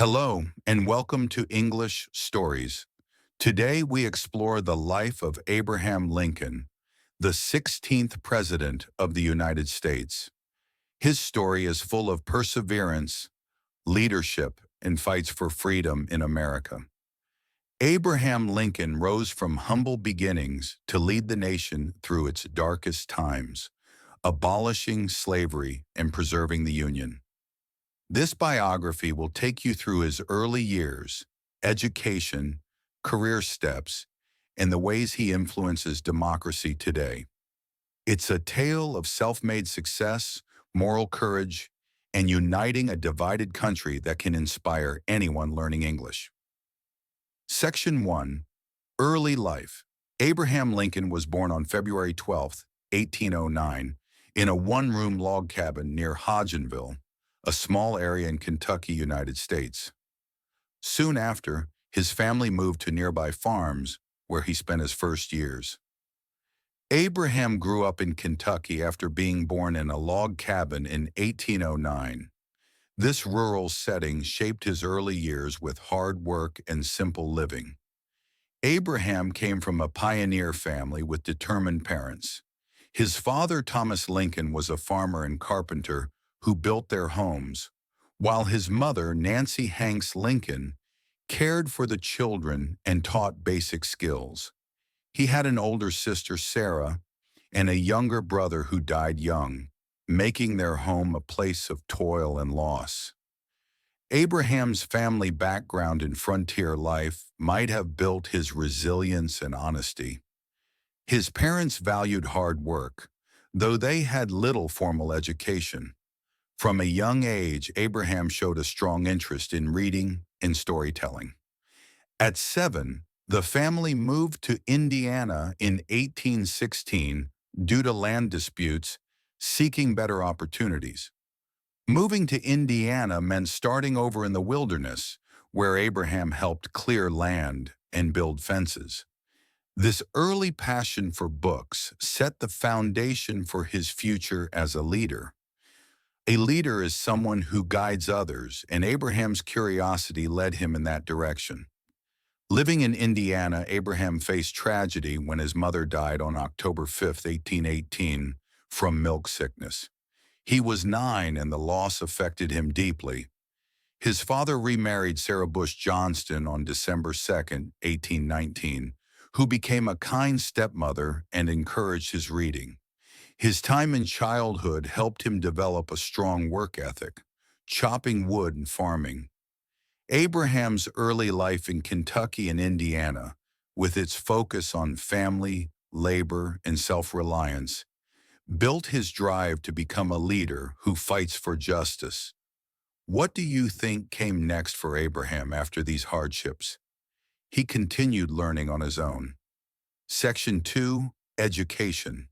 Hello, and welcome to English Stories. Today we explore the life of Abraham Lincoln, the 16th President of the United States. His story is full of perseverance, leadership, and fights for freedom in America. Abraham Lincoln rose from humble beginnings to lead the nation through its darkest times, abolishing slavery and preserving the Union. This biography will take you through his early years, education, career steps, and the ways he influences democracy today. It's a tale of self-made success, moral courage, and uniting a divided country that can inspire anyone learning English. Section 1. Early Life. Abraham Lincoln was born on February 12, 1809, in a one-room log cabin near Hodgenville, a small area in Kentucky, United States. Soon after, his family moved to nearby farms where he spent his first years. Abraham grew up in Kentucky after being born in a log cabin in 1809. This rural setting shaped his early years with hard work and simple living. Abraham came from a pioneer family with determined parents. His father, Thomas Lincoln, was a farmer and carpenter who built their homes, while his mother, Nancy Hanks Lincoln, cared for the children and taught basic skills. He had an older sister, Sarah, and a younger brother who died young, making their home a place of toil and loss. Abraham's family background in frontier life might have built his resilience and honesty. His parents valued hard work, though they had little formal education. From a young age, Abraham showed a strong interest in reading and storytelling. At 7, the family moved to Indiana in 1816 due to land disputes, seeking better opportunities. Moving to Indiana meant starting over in the wilderness, where Abraham helped clear land and build fences. This early passion for books set the foundation for his future as a leader. A leader is someone who guides others, and Abraham's curiosity led him in that direction. Living in Indiana, Abraham faced tragedy when his mother died on October 5, 1818, from milk sickness. He was 9 and the loss affected him deeply. His father remarried Sarah Bush Johnston on December 2, 1819, who became a kind stepmother and encouraged his reading. His time in childhood helped him develop a strong work ethic, chopping wood and farming. Abraham's early life in Kentucky and Indiana, with its focus on family, labor, and self-reliance, built his drive to become a leader who fights for justice. What do you think came next for Abraham after these hardships? He continued learning on his own. Section 2. Education.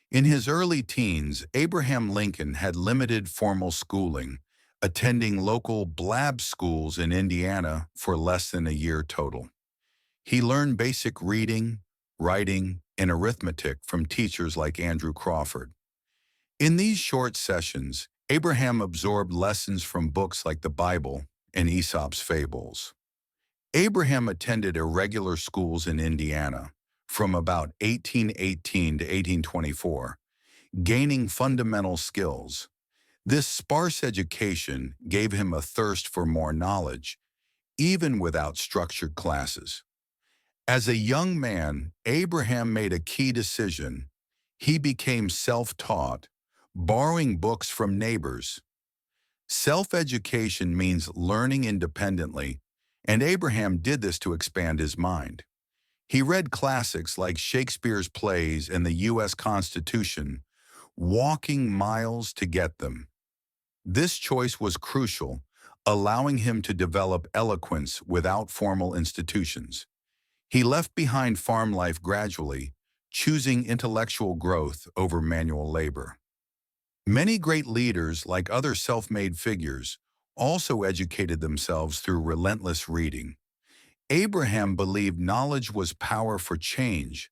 In his early teens, Abraham Lincoln had limited formal schooling, attending local blab schools in Indiana for less than a year total. He learned basic reading, writing, and arithmetic from teachers like Andrew Crawford. In these short sessions, Abraham absorbed lessons from books like the Bible and Aesop's fables. Abraham attended irregular schools in Indiana from about 1818 to 1824, gaining fundamental skills. This sparse education gave him a thirst for more knowledge, even without structured classes. As a young man, Abraham made a key decision. He became self-taught, borrowing books from neighbors. Self-education means learning independently, and Abraham did this to expand his mind. He read classics like Shakespeare's plays and the U.S. Constitution, walking miles to get them. This choice was crucial, allowing him to develop eloquence without formal institutions. He left behind farm life gradually, choosing intellectual growth over manual labor. Many great leaders, like other self-made figures, also educated themselves through relentless reading. Abraham believed knowledge was power for change.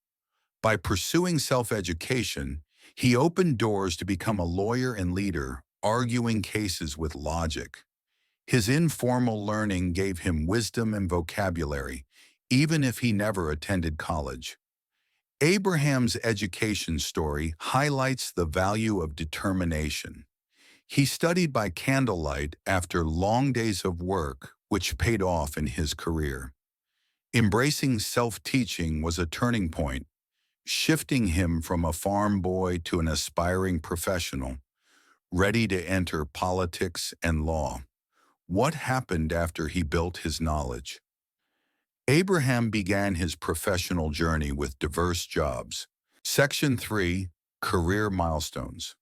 By pursuing self-education, he opened doors to become a lawyer and leader, arguing cases with logic. His informal learning gave him wisdom and vocabulary, even if he never attended college. Abraham's education story highlights the value of determination. He studied by candlelight after long days of work, which paid off in his career. Embracing self-teaching was a turning point, shifting him from a farm boy to an aspiring professional, ready to enter politics and law. What happened after he built his knowledge? Abraham began his professional journey with diverse jobs. Section 3, Career Milestones.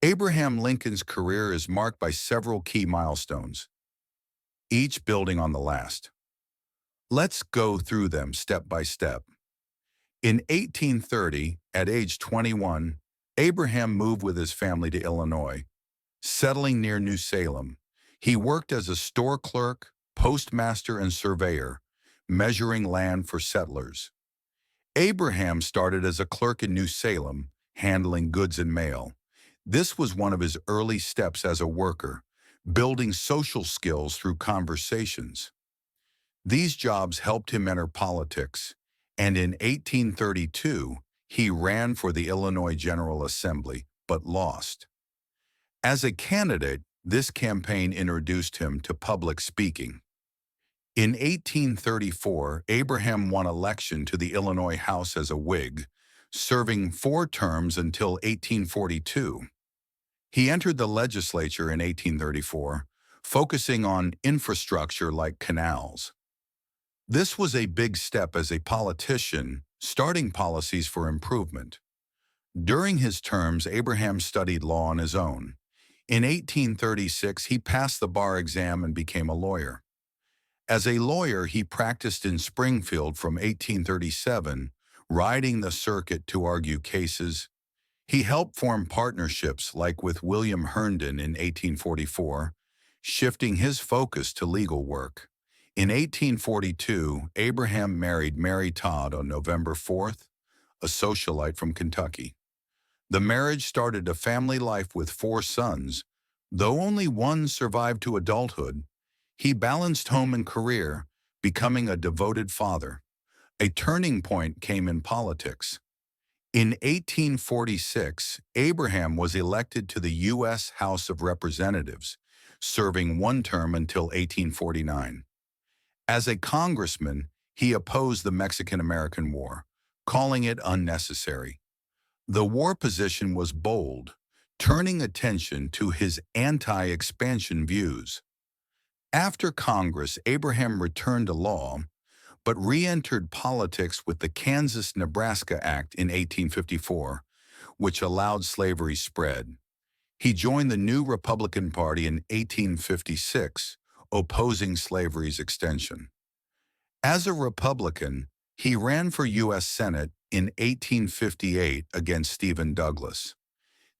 Abraham Lincoln's career is marked by several key milestones, each building on the last. Let's go through them step by step. In 1830, at age 21, Abraham moved with his family to Illinois, settling near New Salem. He worked as a store clerk, postmaster, and surveyor, measuring land for settlers. Abraham started as a clerk in New Salem, handling goods and mail. This was one of his early steps as a worker, building social skills through conversations. These jobs helped him enter politics, and in 1832, he ran for the Illinois General Assembly, but lost. As a candidate, this campaign introduced him to public speaking. In 1834, Abraham won election to the Illinois House as a Whig, serving 4 terms until 1842. He entered the legislature in 1834, focusing on infrastructure like canals. This was a big step as a politician, starting policies for improvement. During his terms, Abraham studied law on his own. In 1836, he passed the bar exam and became a lawyer. As a lawyer, he practiced in Springfield from 1837, riding the circuit to argue cases. He helped form partnerships like with William Herndon in 1844, shifting his focus to legal work. In 1842, Abraham married Mary Todd on November 4th, a socialite from Kentucky. The marriage started a family life with 4 sons. Though only one survived to adulthood, he balanced home and career, becoming a devoted father. A turning point came in politics. In 1846, Abraham was elected to the U.S. House of Representatives, serving 1 term until 1849. As a congressman, he opposed the Mexican-American War, calling it unnecessary. The war position was bold, turning attention to his anti-expansion views. After Congress, Abraham returned to law, but re-entered politics with the Kansas-Nebraska Act in 1854, which allowed slavery spread. He joined the new Republican Party in 1856, opposing slavery's extension. As a Republican, he ran for U.S. Senate in 1858 against Stephen Douglas.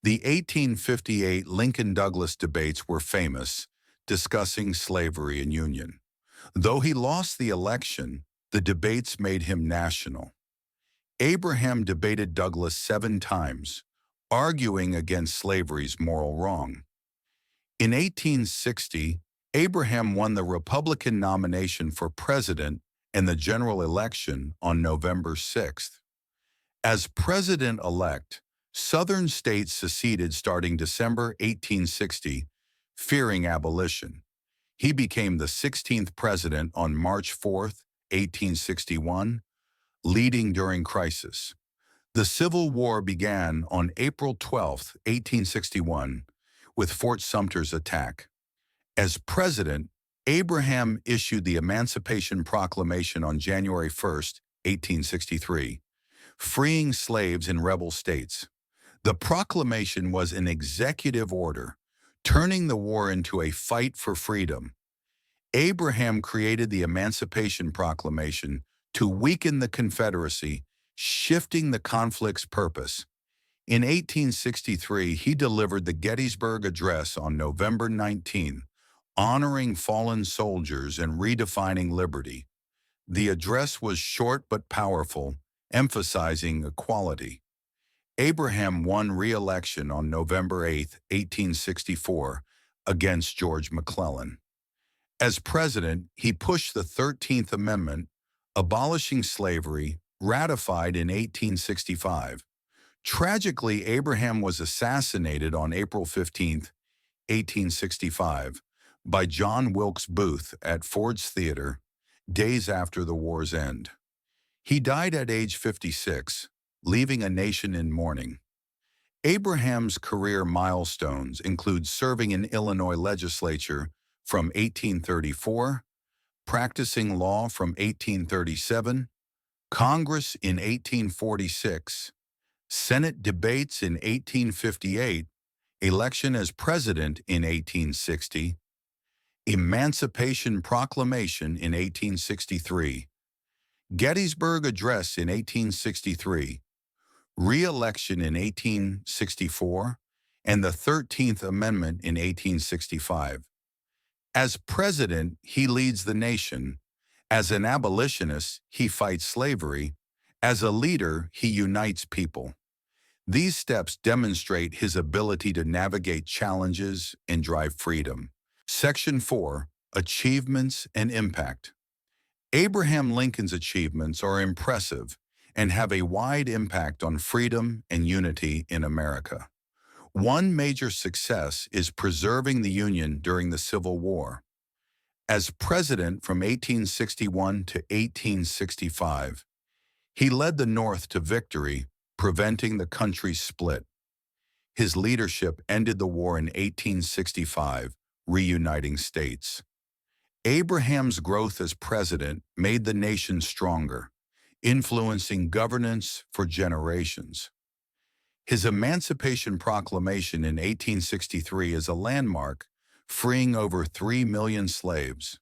The 1858 Lincoln-Douglas debates were famous, discussing slavery and union. Though he lost the election, the debates made him national. Abraham debated Douglas 7 times, arguing against slavery's moral wrong. In 1860, Abraham won the Republican nomination for president in the general election on November 6th. As president-elect, Southern states seceded starting December 1860, fearing abolition. He became the 16th president on March 4, 1861, leading during crisis. The Civil War began on April 12, 1861, with Fort Sumter's attack. As president, Abraham issued the Emancipation Proclamation on January 1, 1863, freeing slaves in rebel states. The proclamation was an executive order, turning the war into a fight for freedom. Abraham created the Emancipation Proclamation to weaken the Confederacy, shifting the conflict's purpose. In 1863, he delivered the Gettysburg Address on November 19, honoring fallen soldiers and redefining liberty. The address was short but powerful, emphasizing equality. Abraham won re-election on November 8, 1864, against George McClellan. As president, he pushed the 13th Amendment, abolishing slavery, ratified in 1865. Tragically, Abraham was assassinated on April 15, 1865, by John Wilkes Booth at Ford's Theater, days after the war's end. He died at age 56, leaving a nation in mourning. Abraham's career milestones include serving in Illinois legislature from 1834, practicing law from 1837, Congress in 1846, Senate debates in 1858, election as president in 1860, Emancipation Proclamation in 1863, Gettysburg Address in 1863, re-election in 1864, and the 13th Amendment in 1865. As president, he leads the nation. As an abolitionist, he fights slavery. As a leader, he unites people. These steps demonstrate his ability to navigate challenges and drive freedom. Section 4. Achievements and Impact. Abraham Lincoln's achievements are impressive and have a wide impact on freedom and unity in America. One major success is preserving the Union during the Civil War. As president from 1861 to 1865, he led the North to victory, preventing the country's split. His leadership ended the war in 1865, reuniting states. Abraham's growth as president made the nation stronger, influencing governance for generations. His Emancipation Proclamation in 1863 is a landmark, freeing over 3 million slaves.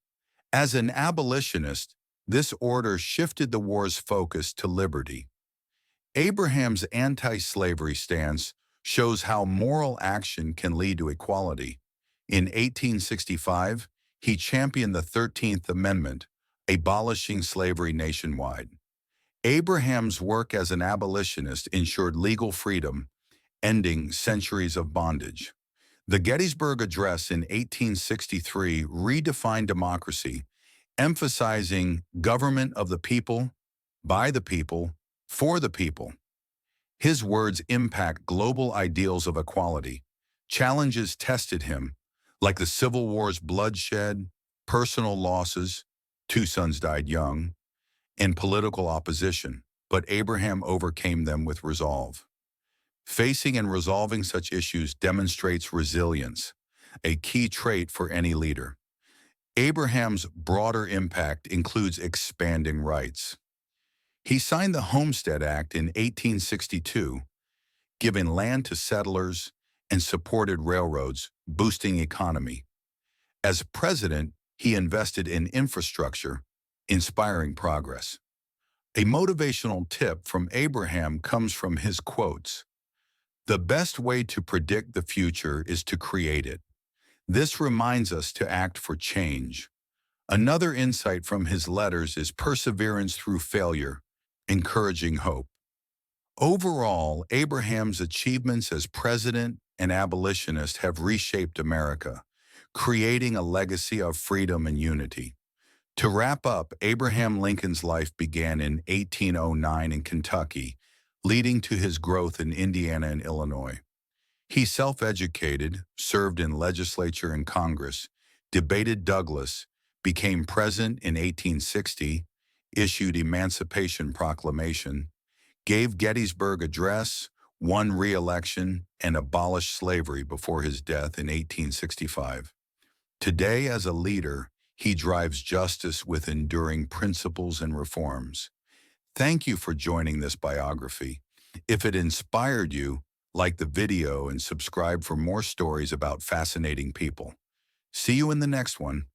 As an abolitionist, this order shifted the war's focus to liberty. Abraham's anti-slavery stance shows how moral action can lead to equality. In 1865, he championed the 13th Amendment, abolishing slavery nationwide. Abraham's work as an abolitionist ensured legal freedom, ending centuries of bondage. The Gettysburg Address in 1863 redefined democracy, emphasizing government of the people, by the people, for the people. His words impact global ideals of equality. Challenges tested him, like the Civil War's bloodshed, personal losses, 2 sons died young, and political opposition, but Abraham overcame them with resolve. Facing and resolving such issues demonstrates resilience, a key trait for any leader. Abraham's broader impact includes expanding rights. He signed the Homestead Act in 1862, giving land to settlers and supported railroads, boosting economy. As president, he invested in infrastructure, inspiring progress. A motivational tip from Abraham comes from his quotes. The best way to predict the future is to create it. This reminds us to act for change. Another insight from his letters is perseverance through failure, encouraging hope. Overall, Abraham's achievements as president and abolitionist have reshaped America, creating a legacy of freedom and unity. To wrap up, Abraham Lincoln's life began in 1809 in Kentucky, leading to his growth in Indiana and Illinois. He self-educated, served in legislature and Congress, debated Douglas, became president in 1860, issued Emancipation Proclamation, gave Gettysburg Address, won re-election, and abolished slavery before his death in 1865. Today, as a leader, he drives justice with enduring principles and reforms. Thank you for joining this biography. If it inspired you, like the video and subscribe for more stories about fascinating people. See you in the next one.